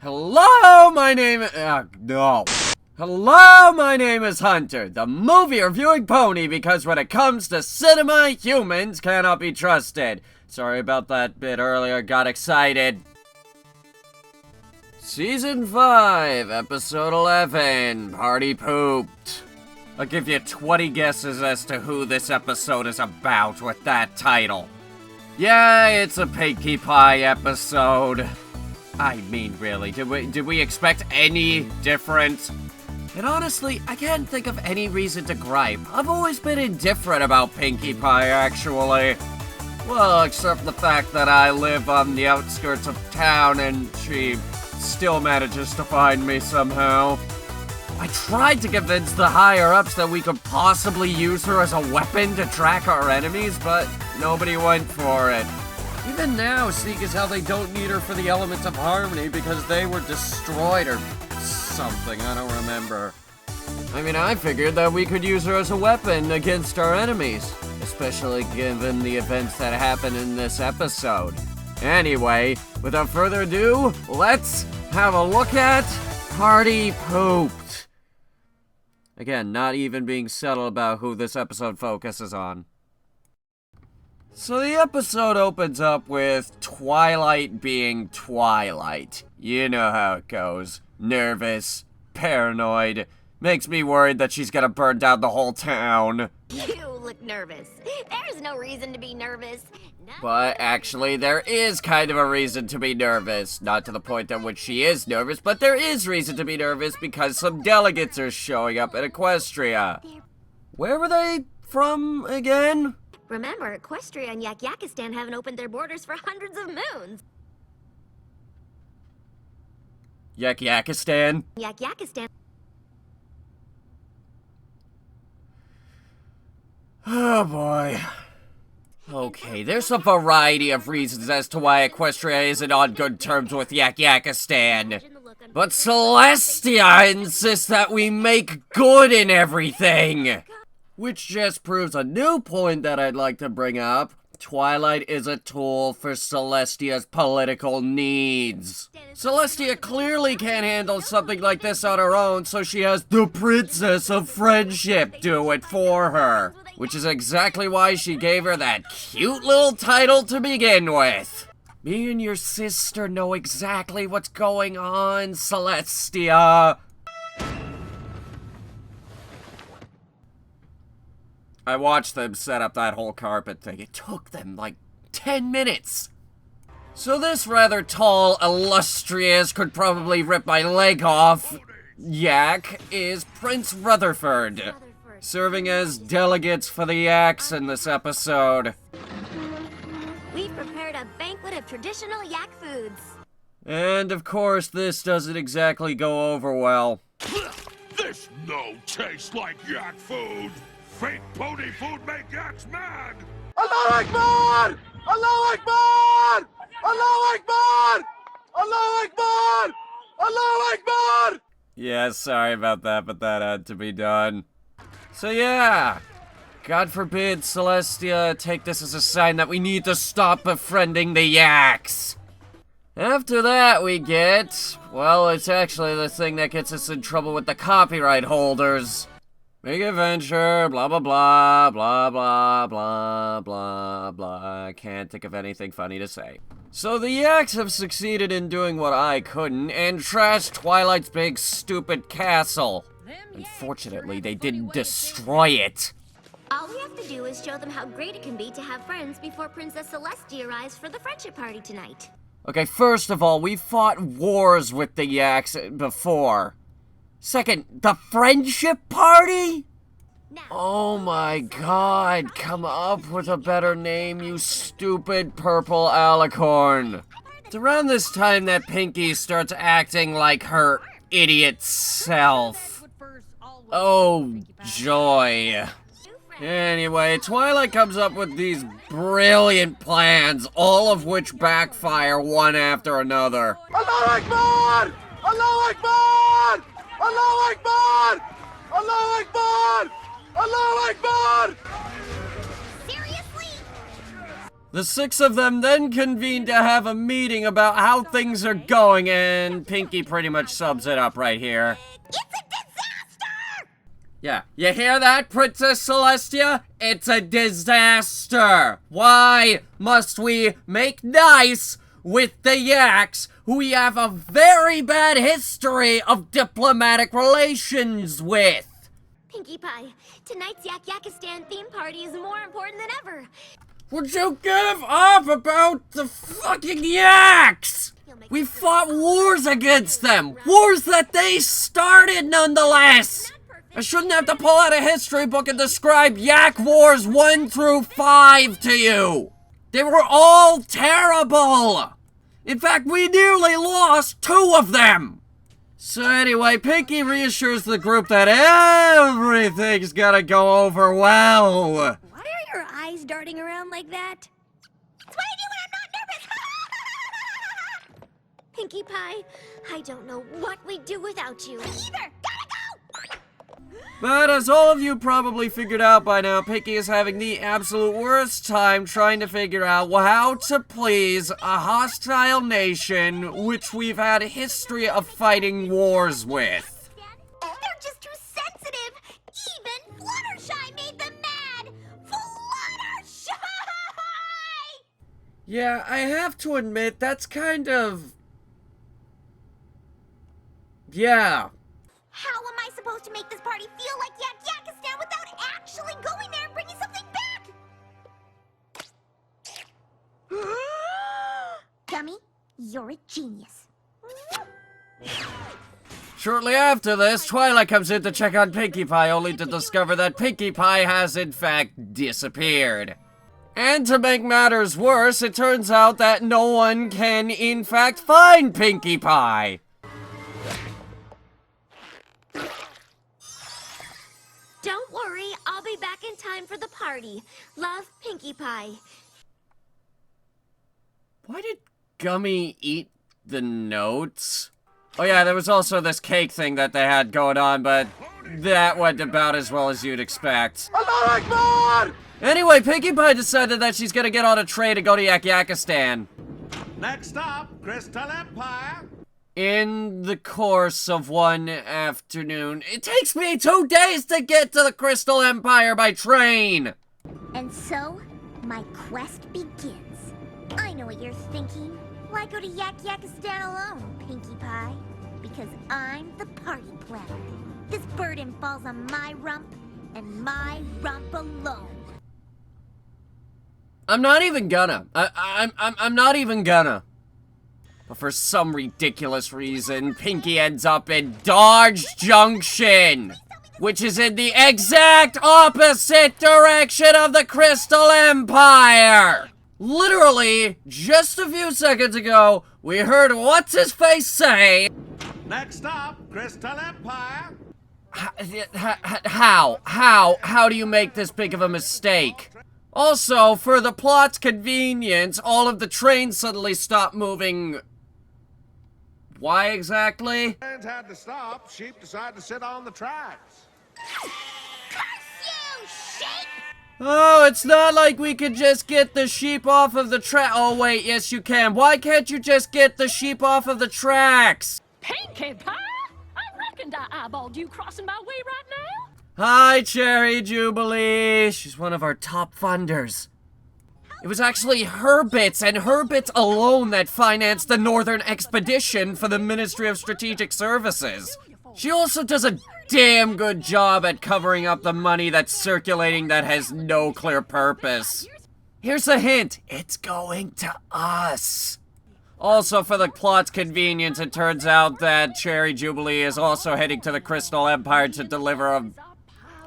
Hello, my name is... no. Hello, my name is Hunter, the movie reviewing pony, because when it comes to cinema, humans cannot be trusted. Sorry about that bit earlier, got excited. Season 5, Episode 11, Party Pooped. I'll give you 20 guesses as to who this episode is about with that title. Yeah, it's a Pinkie Pie episode. I mean, really, did we expect any different? And honestly, I can't think of any reason to gripe. I've always been indifferent about Pinkie Pie, actually. Well, except for the fact that I live on the outskirts of town and she still manages to find me somehow. I tried to convince the higher-ups that we could possibly use her as a weapon to track our enemies, but nobody went for it. Even now, seeing as how they don't need her for the elements of harmony because they were destroyed or something, I don't remember. I mean, I figured that we could use her as a weapon against our enemies, especially given the events that happened in this episode. Anyway, without further ado, let's have a look at Party Pooped. Again, not even being subtle about who this episode focuses on. So the episode opens up with Twilight being Twilight. You know how it goes. Nervous, paranoid, makes me worried that she's gonna burn down the whole town. You look nervous. There's no reason to be nervous. But actually, there is kind of a reason to be nervous. Not to the point at which she is nervous, but there is reason to be nervous because some delegates are showing up at Equestria. Where were they from again? Remember, Equestria and Yak-Yakistan haven't opened their borders for hundreds of moons. Yak-Yakistan? Yak-Yakistan. Oh boy. Okay, there's a variety of reasons as to why Equestria isn't on good terms with Yak-Yakistan. But Celestia insists that we make good in everything! Which just proves a new point that I'd like to bring up. Twilight is a tool for Celestia's political needs. Celestia clearly can't handle something like this on her own, so she has the Princess of Friendship do it for her. Which is exactly why she gave her that cute little title to begin with. Me and your sister know exactly what's going on, Celestia. I watched them set up that whole carpet thing. It took them like 10 minutes. So this rather tall, illustrious, could probably rip my leg off Yak is Prince Rutherford, serving as delegates for the Yaks in this episode. We've prepared a banquet of traditional Yak foods. And of course, this doesn't exactly go over well. This no tastes like yak food. Fake pony food make yaks mad! Allahu Akbar! Allahu Akbar! Allahu Akbar! Allahu Akbar! Allahu Akbar! Yeah, sorry about that, but that had to be done. So yeah, God forbid Celestia take this as a sign that we need to stop befriending the Yaks. After that we get, well, it's actually the thing that gets us in trouble with the copyright holders. Big adventure, blah blah blah, blah blah blah blah blah. I can't think of anything funny to say. So the Yaks have succeeded in doing what I couldn't and trashed Twilight's big stupid castle. Unfortunately, they didn't destroy it. All we have to do is show them how great it can be to have friends before Princess Celestia arrives for the friendship party tonight. Okay, first of all, we fought wars with the Yaks before. Second, the friendship party? Oh my god, come up with a better name, you stupid purple alicorn. It's around this time that Pinkie starts acting like her idiot self. Oh, joy. Anyway, Twilight comes up with these brilliant plans, all of which backfire one after another. Allahu Akbar! Allahu Akbar! Allahu Akbar! Allahu Akbar! Allahu Akbar! Seriously? The 6 of them then convene to have a meeting about how things are going, and Pinky pretty much sums it up right here. It's a disaster! Yeah, you hear that, Princess Celestia? It's a disaster! Why must we make nice with the Yaks, who we have a very bad history of diplomatic relations with? Pinkie Pie, tonight's Yak-Yakistan theme party is more important than ever. Would you give up about the fucking Yaks? We fought wars against them! Wars that they started, nonetheless! I shouldn't have to pull out a history book and describe Yak Wars 1 through 5 to you! They were all terrible! In fact, we nearly lost 2 of them! So anyway, Pinky reassures the group that everything's gonna go over well. Why are your eyes darting around like that? That's what I do when I'm not nervous! Pinkie Pie, I don't know what we'd do without you. Me either! Gotta go! But as all of you probably figured out by now, Pinky is having the absolute worst time trying to figure out how to please a hostile nation which we've had a history of fighting wars with. They're just too sensitive! Even Fluttershy made them mad! Fluttershy! Yeah, I have to admit, that's kind of... yeah. How am I supposed to make this party feel like Yak-Yakistan without actually going there and bringing something back? Gummy, you're a genius. Shortly after this, Twilight comes in to check on Pinkie Pie, only to discover that Pinkie Pie has in fact disappeared. And to make matters worse, it turns out that no one can in fact find Pinkie Pie. Don't worry, I'll be back in time for the party. Love, Pinkie Pie. Why did Gummy eat the notes? Oh yeah, there was also this cake thing that they had going on, but that went about as well as you'd expect. Allah Akbar! Anyway, Pinkie Pie decided that she's gonna get on a train to go to Yak-Yakistan. Next stop, Crystal Empire. In the course of one afternoon, it takes me 2 days to get to the Crystal Empire by train! And so, my quest begins. I know what you're thinking. Why go to Yak-Yakistan alone, Pinkie Pie? Because I'm the party planner. This burden falls on my rump, and my rump alone. I'm not even gonna. I'm not even gonna. But for some ridiculous reason, Pinky ends up in Dodge Junction, which is in the exact opposite direction of the Crystal Empire. Literally, just a few seconds ago, we heard what's-his-face say... Next stop, Crystal Empire. How do you make this big of a mistake? Also, for the plot's convenience, all of the trains suddenly stop moving... Why exactly? Trains had to stop. Sheep decided to sit on the tracks. Curse you, sheep! Oh, it's not like we could just get the sheep off of the track. Oh, wait, yes you can. Why can't you just get the sheep off of the tracks? Pinkie Pie? I reckoned I eyeballed you crossing my way right now. Hi, Cherry Jubilee. She's one of our top funders. It was actually her bits, and her bits alone, that financed the Northern Expedition for the Ministry of Strategic Services. She also does a damn good job at covering up the money that's circulating that has no clear purpose. Here's a hint. It's going to us. Also, for the plot's convenience, it turns out that Cherry Jubilee is also heading to the Crystal Empire to deliver a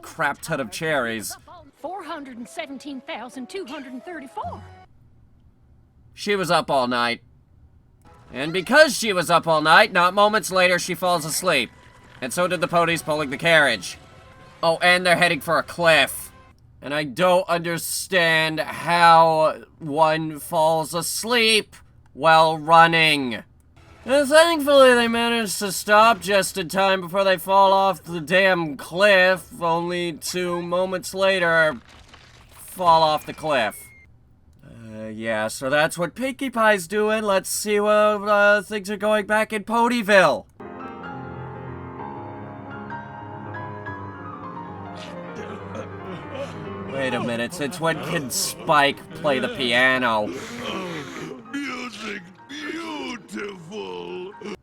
crap ton of cherries. 417,234. She was up all night. And because she was up all night, not moments later, she falls asleep. And so did the ponies pulling the carriage. Oh, and they're heading for a cliff. And I don't understand how one falls asleep while running. And thankfully, they managed to stop just in time before they fall off the damn cliff, only 2 moments later, fall off the cliff. Yeah, so that's what Pinkie Pie's doing. Let's see what things are going back in Ponyville. Wait a minute, since when can Spike play the piano? Music beautiful. I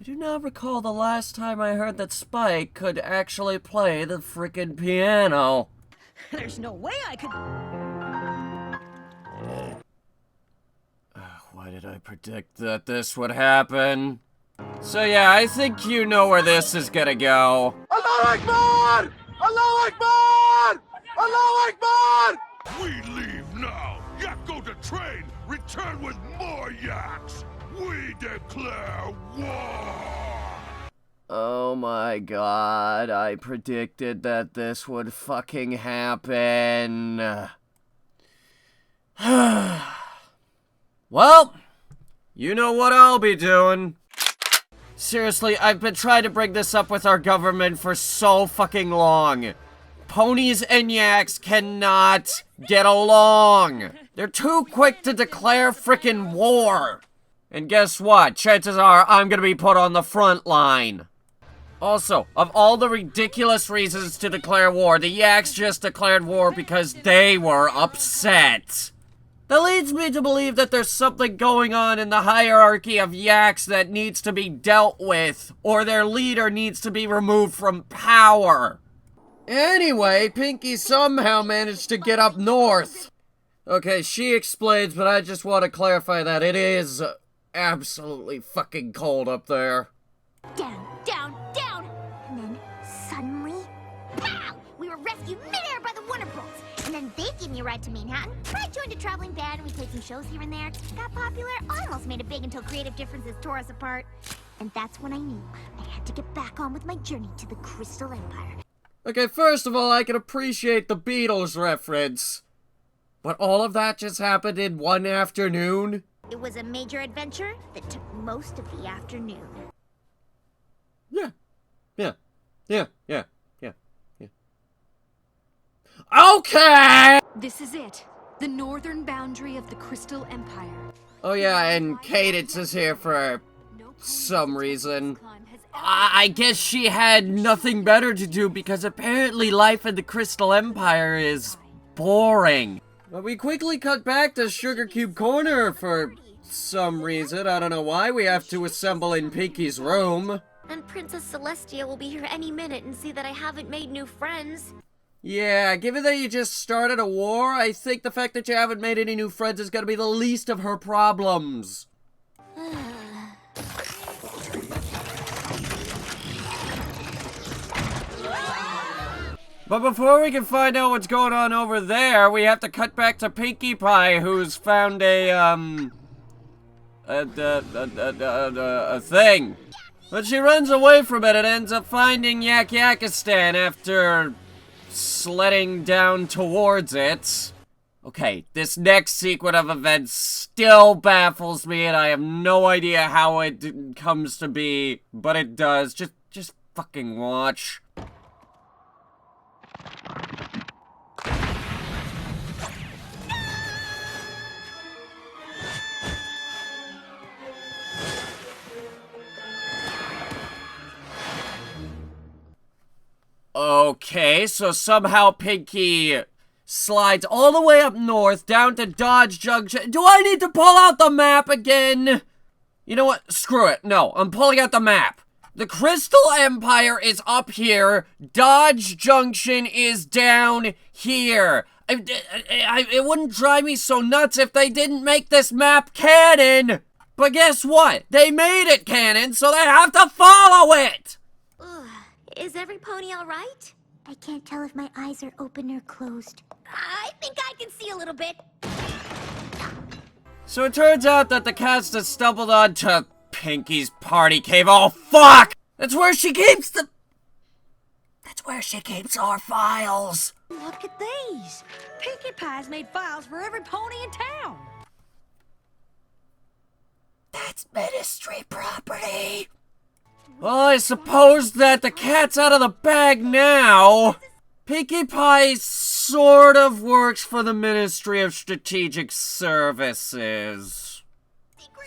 do not recall the last time I heard that Spike could actually play the frickin' piano. There's no way I could. Why did I predict that this would happen? So yeah, I think you know where this is gonna go. Allahu Akbar! Allahu Akbar! Allahu Akbar! We leave now. Yak go to train. Return with more yaks. We declare war. Oh my god, I predicted that this would fucking happen. Well, you know what I'll be doing. Seriously, I've been trying to bring this up with our government for so fucking long. Ponies and yaks cannot get along. They're too quick to declare frickin' war. And guess what? Chances are I'm gonna be put on the front line. Also, of all the ridiculous reasons to declare war, the yaks just declared war because they were upset. That leads me to believe that there's something going on in the hierarchy of yaks that needs to be dealt with, or their leader needs to be removed from power. Anyway, Pinkie somehow managed to get up north. Okay, she explains, but I just want to clarify that it is absolutely fucking cold up there. Down, down, down! And then, suddenly, pow! We were rescued midair by the Wonderbolts. And then they gave me a ride to Manhattan. I joined a traveling band and we played some shows here and there. Got popular, almost made it big until creative differences tore us apart. And that's when I knew I had to get back on with my journey to the Crystal Empire. Okay, first of all, I can appreciate the Beatles reference. But all of that just happened in one afternoon? It was a major adventure that took most of the afternoon. Yeah. Okay! This is it. The northern boundary of the Crystal Empire. Oh yeah, and Cadence is here for some reason. I guess she had nothing better to do because apparently life in the Crystal Empire is boring. But we quickly cut back to Sugar Cube Corner for some reason. I don't know why. We have to assemble in Pinkie's room. And Princess Celestia will be here any minute and see that I haven't made new friends. Yeah, given that you just started a war, I think the fact that you haven't made any new friends is gonna be the least of her problems. But before we can find out what's going on over there, we have to cut back to Pinkie Pie, who's found a thing. But she runs away from it and ends up finding Yak Yakistan after sledding down towards it. Okay, this next sequence of events still baffles me and I have no idea how it comes to be, but it does. Just fucking watch. Okay, so somehow Pinkie slides all the way up north, down to Dodge Junction. Do I need to pull out the map again? You know what? Screw it. No, I'm pulling out the map. The Crystal Empire is up here. Dodge Junction is down here. It wouldn't drive me so nuts if they didn't make this map canon. But guess what? They made it canon, so they have to follow it. Ugh. Is every pony all right? I can't tell if my eyes are open or closed. I think I can see a little bit. So it turns out that the cast has stumbled onto Pinkie's party cave. Oh, fuck! That's where she keeps our files. Look at these. Pinkie Pie's made files for every pony in town. That's ministry property. Well, I suppose that the cat's out of the bag now. Pinkie Pie sort of works for the Ministry of Strategic Services.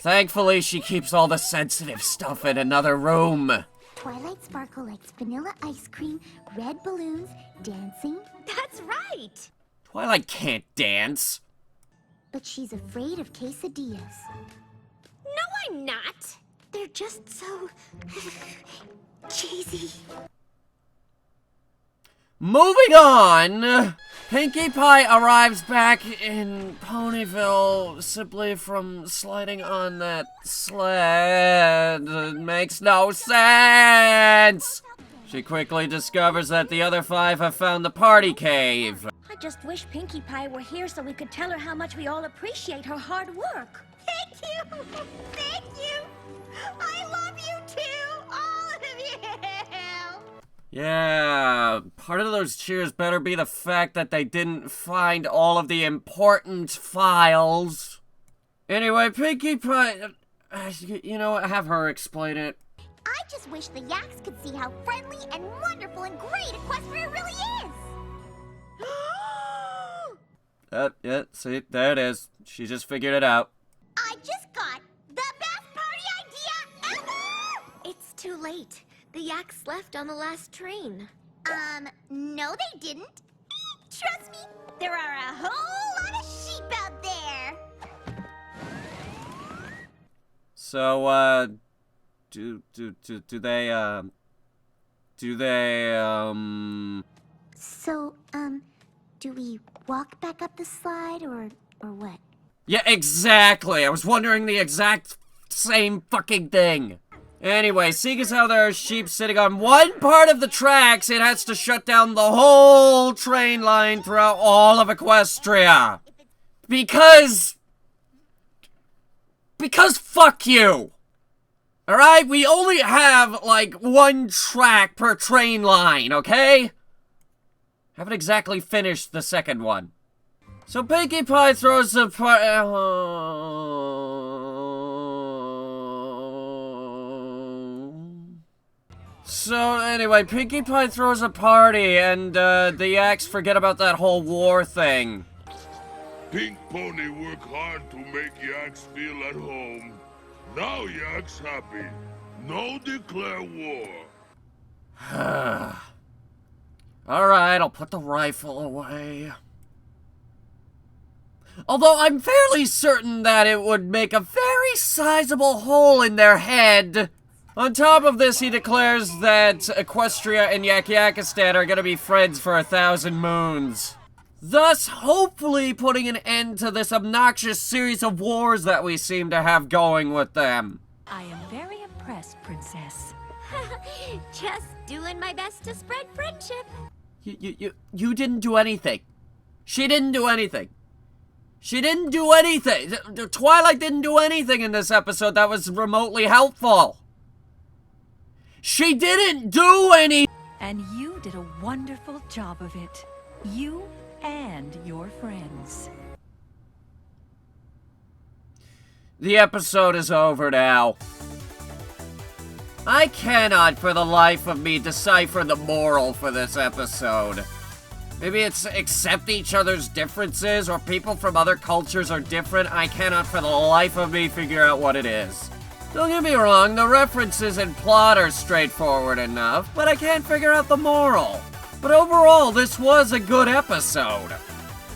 Thankfully, she keeps all the sensitive stuff in another room. Twilight Sparkle likes vanilla ice cream, red balloons, dancing. That's right! Twilight can't dance. But she's afraid of quesadillas. No, I'm not! They're just so... cheesy. Moving on, Pinkie Pie arrives back in Ponyville simply from sliding on that sled. It makes no sense! She quickly discovers that the other 5 have found the party cave. I just wish Pinkie Pie were here so we could tell her how much we all appreciate her hard work. Thank you! Thank you! I love you too! All of you! Yeah, part of those cheers better be the fact that they didn't find all of the important files. Anyway, Pinkie Pie... you know what, have her explain it. I just wish the Yaks could see how friendly and wonderful and great Equestria really is! Yeah, see, there it is. She just figured it out. I just got the best party idea ever! It's too late. The Yaks left on the last train. No they didn't. Trust me, there are a whole lot of sheep out there! So, do they, So, do we walk back up the slide, or what? Yeah, exactly! I was wondering the exact same fucking thing! Anyway, seeing as how there are sheep sitting on one part of the tracks, it has to shut down the whole train line throughout all of Equestria! Because fuck you! Alright, we only have, like, one track per train line, okay? Haven't exactly finished the second one. So Pinkie Pie throws the So anyway, Pinkie Pie throws a party, and the Yaks forget about that whole war thing. Pink Pony work hard to make Yaks feel at home. Now Yaks happy. No declare war. Alright, I'll put the rifle away. Although I'm fairly certain that it would make a very sizable hole in their head. On top of this, he declares that Equestria and Yak-Yakistan are gonna be friends for 1,000 moons. Thus, hopefully putting an end to this obnoxious series of wars that we seem to have going with them. I am very impressed, Princess. Just doing my best to spread friendship. You didn't do anything. She didn't do anything. She didn't do anything. Twilight didn't do anything in this episode that was remotely helpful. She didn't do any. And you did a wonderful job of it. You and your friends. The episode is over now. I cannot for the life of me decipher the moral for this episode. Maybe it's accept each other's differences, or people from other cultures are different. I cannot for the life of me figure out what it is. Don't get me wrong, the references and plot are straightforward enough, but I can't figure out the moral. But overall, this was a good episode.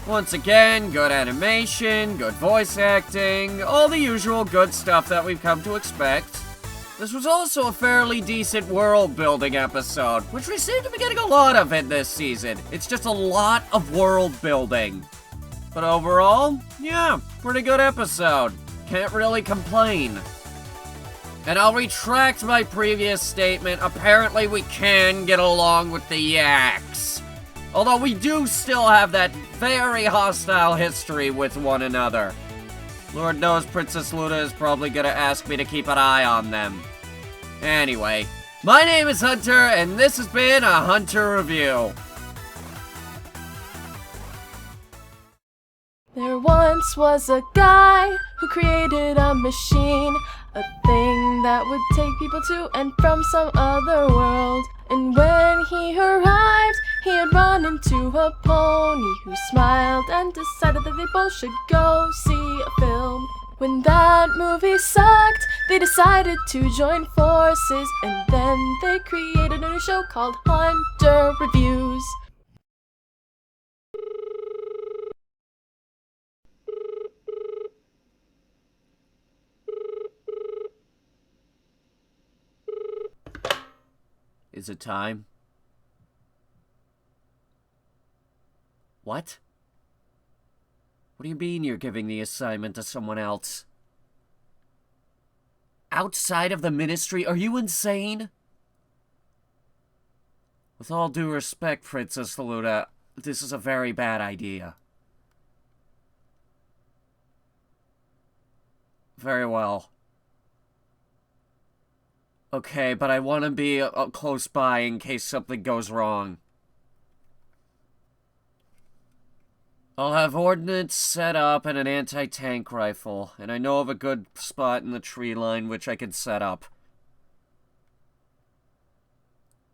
Once again, good animation, good voice acting, all the usual good stuff that we've come to expect. This was also a fairly decent world-building episode, which we seem to be getting a lot of in this season. It's just a lot of world-building. But overall, yeah, pretty good episode. Can't really complain. And I'll retract my previous statement. Apparently we can get along with the Yaks. Although we do still have that very hostile history with one another. Lord knows Princess Luna is probably gonna ask me to keep an eye on them. Anyway, my name is Hunter, and this has been a Hunter Review. There was once was a guy who created a machine, a thing that would take people to and from some other world. And when he arrived, he had run into a pony who smiled and decided that they both should go see a film. When that movie sucked, they decided to join forces, and then they created a new show called Hunter Reviews. Is it time? What? What do you mean you're giving the assignment to someone else? Outside of the ministry? Are you insane? With all due respect, Princess Luna, this is a very bad idea. Very well. Okay, but I want to be close by in case something goes wrong. I'll have ordnance set up and an anti-tank rifle, and I know of a good spot in the tree line which I can set up.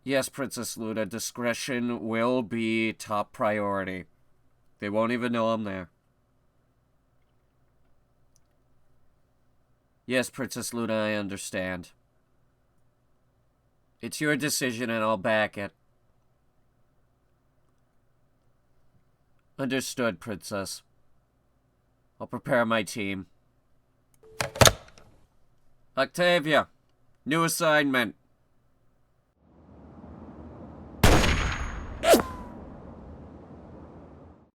Yes, Princess Luna, discretion will be top priority. They won't even know I'm there. Yes, Princess Luna, I understand. It's your decision and I'll back it. Understood, Princess. I'll prepare my team. Octavia, new assignment.